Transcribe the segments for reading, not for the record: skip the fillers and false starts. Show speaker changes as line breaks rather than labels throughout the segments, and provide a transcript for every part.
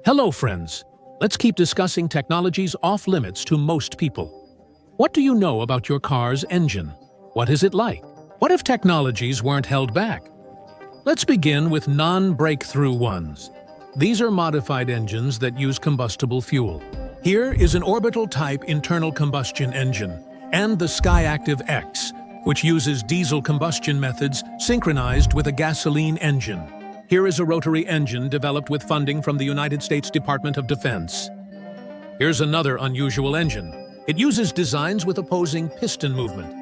Hello, friends. Let's keep discussing technologies off limits to most people. What do you know about your car's engine? What is it like? What if technologies weren't held back? Let's begin with non-breakthrough ones. These are modified engines that use combustible fuel. Here is an orbital-type internal combustion engine and the Skyactiv X, which uses diesel combustion methods synchronized with a gasoline engine. Here is a rotary engine developed with funding from the United States Department of Defense. Here's another unusual engine. It uses designs with opposing piston movement.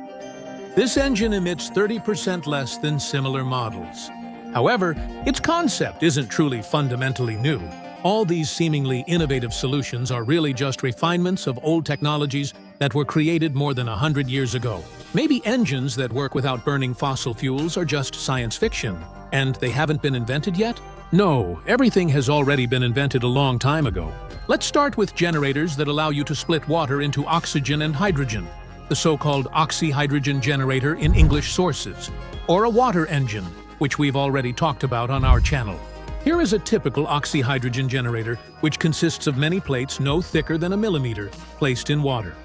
This engine emits 30% less than similar models. However, its concept isn't truly fundamentally new. All these seemingly innovative solutions are really just refinements of old technologies that were created more than 100 years ago. Maybe engines that work without burning fossil fuels are just science fiction, and they haven't been invented yet? No, everything has already been invented a long time ago. Let's start with generators that allow you to split water into oxygen and hydrogen, the so-called oxyhydrogen generator in English sources, or a water engine, which we've already talked about on our channel. Here is a typical oxyhydrogen generator, which consists of many plates no thicker than a millimeter, placed in water.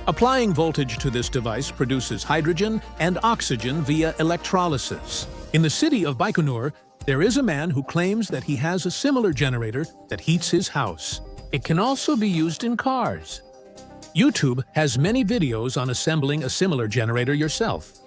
Applying voltage to this device produces hydrogen and oxygen via electrolysis. In the city of Baikonur, there is a man who claims that he has a similar generator that heats his house. It can also be used in cars. YouTube has many videos on assembling a similar generator yourself.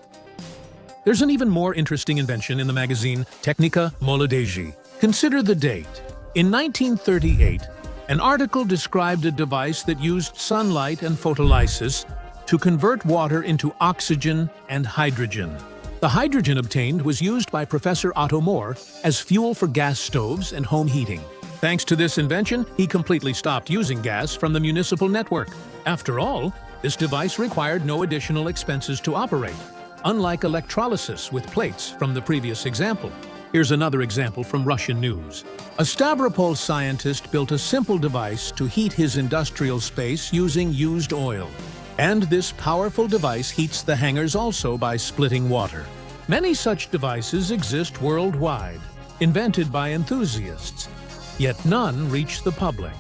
There's an even more interesting invention in the magazine Technika Młodzieży. Consider the date. In 1938, an article described a device that used sunlight and photolysis to convert water into oxygen and hydrogen. The hydrogen obtained was used by Professor Otto Mohr as fuel for gas stoves and home heating. Thanks to this invention, he completely stopped using gas from the municipal network. After all, this device required no additional expenses to operate, unlike electrolysis with plates from the previous example. Here's another example from Russian news. A Stavropol scientist built a simple device to heat his industrial space using used oil. And this powerful device heats the hangars also by splitting water. Many such devices exist worldwide, invented by enthusiasts. Yet none reach the public.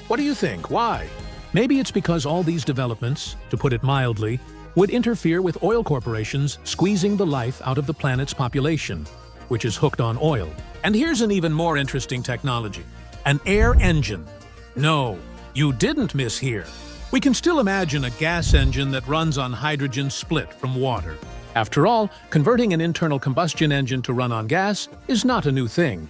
What do you think? Why? Maybe it's because all these developments, to put it mildly, would interfere with oil corporations squeezing the life out of the planet's population, which is hooked on oil. And here's an even more interesting technology: an air engine. No, you didn't mishear. We can still imagine a gas engine that runs on hydrogen split from water. After all, converting an internal combustion engine to run on gas is not a new thing.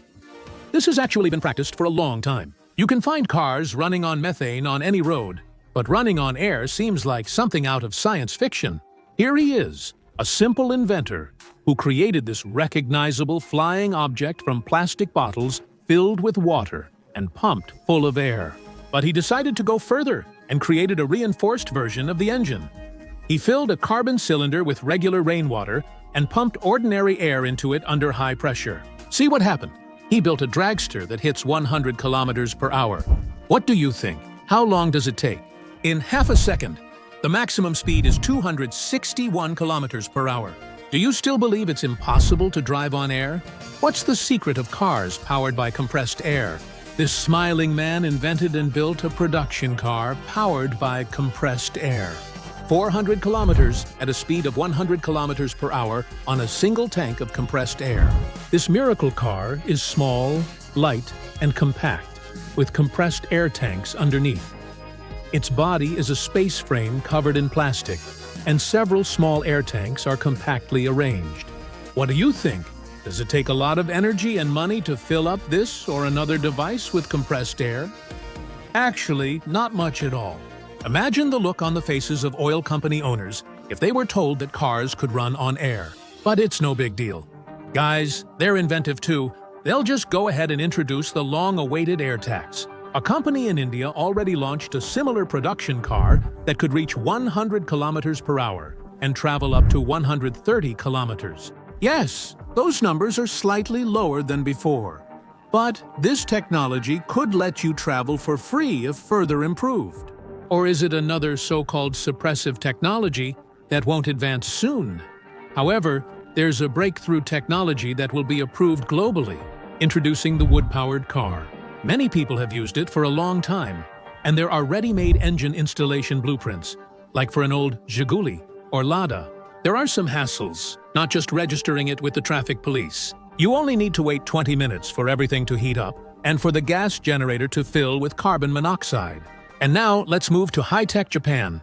This has actually been practiced for a long time. You can find cars running on methane on any road, but running on air seems like something out of science fiction. Here he is, a simple inventor who created this recognizable flying object from plastic bottles filled with water and pumped full of air. But he decided to go further and created a reinforced version of the engine. He filled a carbon cylinder with regular rainwater and pumped ordinary air into it under high pressure. See what happened? He built a dragster that hits 100 kilometers per hour. What do you think? How long does it take? In half a second, the maximum speed is 261 kilometers per hour. Do you still believe it's impossible to drive on air? What's the secret of cars powered by compressed air? This smiling man invented and built a production car powered by compressed air. 400 kilometers at a speed of 100 kilometers per hour on a single tank of compressed air. This miracle car is small, light, and compact, with compressed air tanks underneath. Its body is a space frame covered in plastic, and several small air tanks are compactly arranged. What do you think? Does it take a lot of energy and money to fill up this or another device with compressed air? Actually, not much at all. Imagine the look on the faces of oil company owners if they were told that cars could run on air. But it's no big deal. Guys, they're inventive too. They'll just go ahead and introduce the long-awaited air tax. A company in India already launched a similar production car that could reach 100 kilometers per hour and travel up to 130 kilometers. Yes, those numbers are slightly lower than before. But this technology could let you travel for free if further improved. Or is it another so-called suppressive technology that won't advance soon? However, there's a breakthrough technology that will be approved globally, introducing the wood-powered car. Many people have used it for a long time, and there are ready-made engine installation blueprints, like for an old Zhiguli or Lada. There are some hassles, not just registering it with the traffic police. You only need to wait 20 minutes for everything to heat up and for the gas generator to fill with carbon monoxide. And now let's move to high-tech Japan.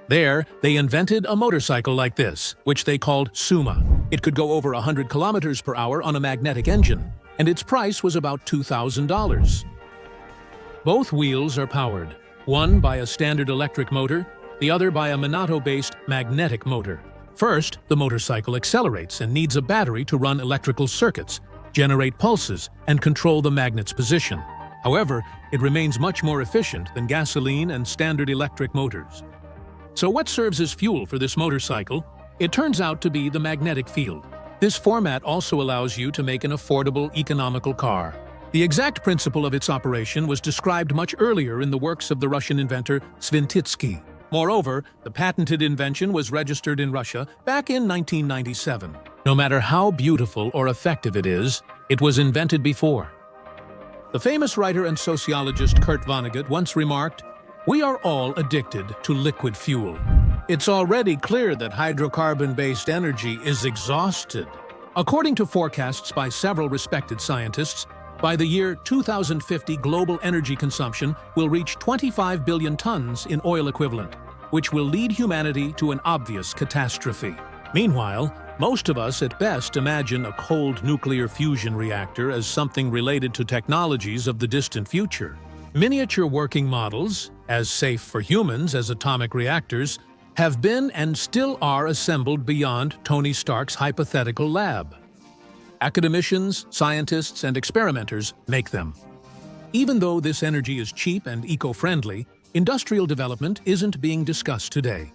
There, they invented a motorcycle like this, which they called Suma. It could go over 100 kilometers per hour on a magnetic engine, and its price was about $2,000. Both wheels are powered, one by a standard electric motor, the other by a Minato-based magnetic motor. First, the motorcycle accelerates and needs a battery to run electrical circuits, generate pulses, and control the magnet's position. However, it remains much more efficient than gasoline and standard electric motors. So what serves as fuel for this motorcycle? It turns out to be the magnetic field. This format also allows you to make an affordable, economical car. The exact principle of its operation was described much earlier in the works of the Russian inventor Svientitsky. Moreover, the patented invention was registered in Russia back in 1997. No matter how beautiful or effective it is, it was invented before. The famous writer and sociologist Kurt Vonnegut once remarked, "We are all addicted to liquid fuel. It's already clear that hydrocarbon-based energy is exhausted." According to forecasts by several respected scientists, by the year 2050, global energy consumption will reach 25 billion tons in oil equivalent, which will lead humanity to an obvious catastrophe. Meanwhile, most of us at best imagine a cold nuclear fusion reactor as something related to technologies of the distant future. Miniature working models, as safe for humans as atomic reactors, have been and still are assembled beyond Tony Stark's hypothetical lab. Academicians, scientists, and experimenters make them. Even though this energy is cheap and eco-friendly, industrial development isn't being discussed today.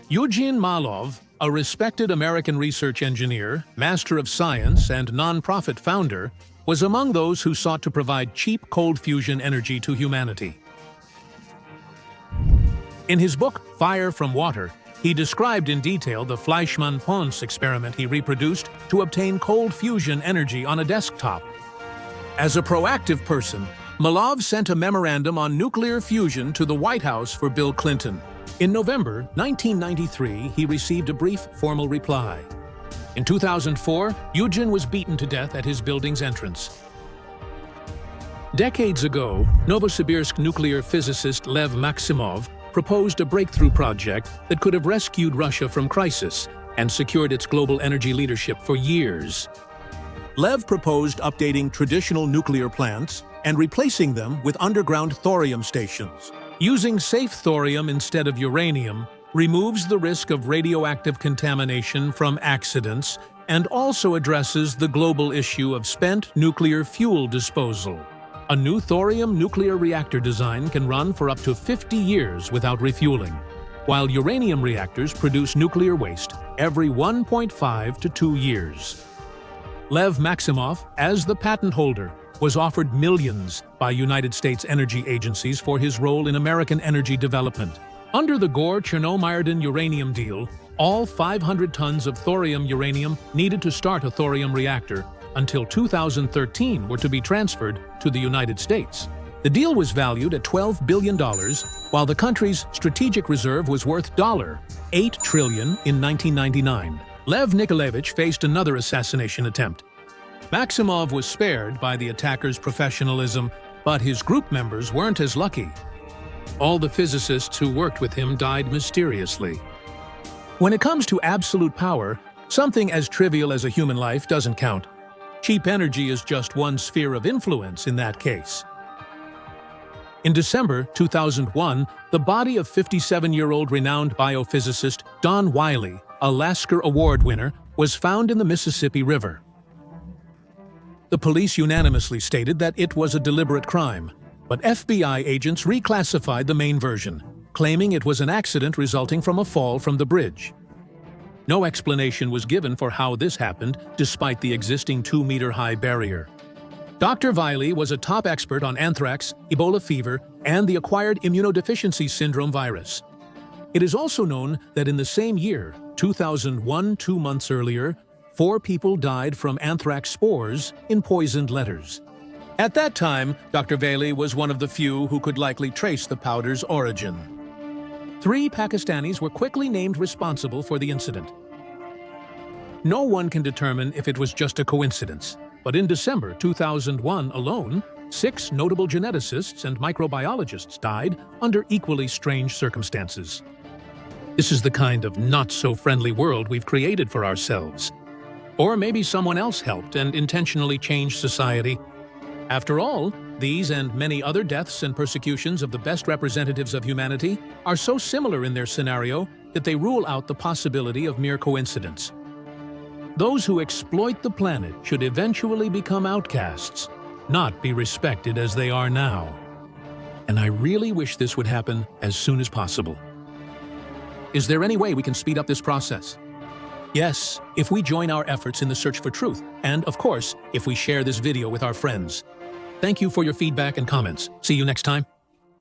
Eugene Malov, a respected American research engineer, master of science, and nonprofit founder, was among those who sought to provide cheap cold fusion energy to humanity. In his book, Fire from Water, he described in detail the Fleischmann-Pons experiment he reproduced to obtain cold fusion energy on a desktop. As a proactive person, Malov sent a memorandum on nuclear fusion to the White House for Bill Clinton. In November 1993, he received a brief formal reply. In 2004, Eugene was beaten to death at his building's entrance. Decades ago, Novosibirsk nuclear physicist Lev Maximov proposed a breakthrough project that could have rescued Russia from crisis and secured its global energy leadership for years. Lev proposed updating traditional nuclear plants and replacing them with underground thorium stations. Using safe thorium instead of uranium removes the risk of radioactive contamination from accidents and also addresses the global issue of spent nuclear fuel disposal. A new thorium nuclear reactor design can run for up to 50 years without refueling, while uranium reactors produce nuclear waste every 1.5 to 2 years. Lev Maximov, as the patent holder, was offered millions by United States energy agencies for his role in American energy development. Under the Gore-Chernomyrdin uranium deal, all 500 tons of thorium uranium needed to start a thorium reactor until 2013 were to be transferred to the United States. The deal was valued at $12 billion, while the country's strategic reserve was worth $8 trillion in 1999. Lev Nikolaevich faced another assassination attempt. Maximov was spared by the attacker's professionalism, but his group members weren't as lucky. All the physicists who worked with him died mysteriously. When it comes to absolute power, something as trivial as a human life doesn't count. Cheap energy is just one sphere of influence in that case. In December 2001, the body of 57-year-old renowned biophysicist Don Wiley, a Lasker Award winner, was found in the Mississippi River. The police unanimously stated that it was a deliberate crime, but FBI agents reclassified the main version, claiming it was an accident resulting from a fall from the bridge. No explanation was given for how this happened, despite the existing 2-meter-high barrier. Dr. Wiley was a top expert on anthrax, Ebola fever, and the acquired immunodeficiency syndrome virus. It is also known that in the same year, 2001, 2 months earlier, 4 people died from anthrax spores in poisoned letters. At that time, Dr. Bailey was one of the few who could likely trace the powder's origin. 3 Pakistanis were quickly named responsible for the incident. No one can determine if it was just a coincidence, but in December 2001 alone, 6 notable geneticists and microbiologists died under equally strange circumstances. This is the kind of not-so-friendly world we've created for ourselves. Or maybe someone else helped and intentionally changed society. After all, these and many other deaths and persecutions of the best representatives of humanity are so similar in their scenario that they rule out the possibility of mere coincidence. Those who exploit the planet should eventually become outcasts, not be respected as they are now. And I really wish this would happen as soon as possible. Is there any way we can speed up this process? Yes, if we join our efforts in the search for truth, and of course, if we share this video with our friends. Thank you for your feedback and comments. See you next time.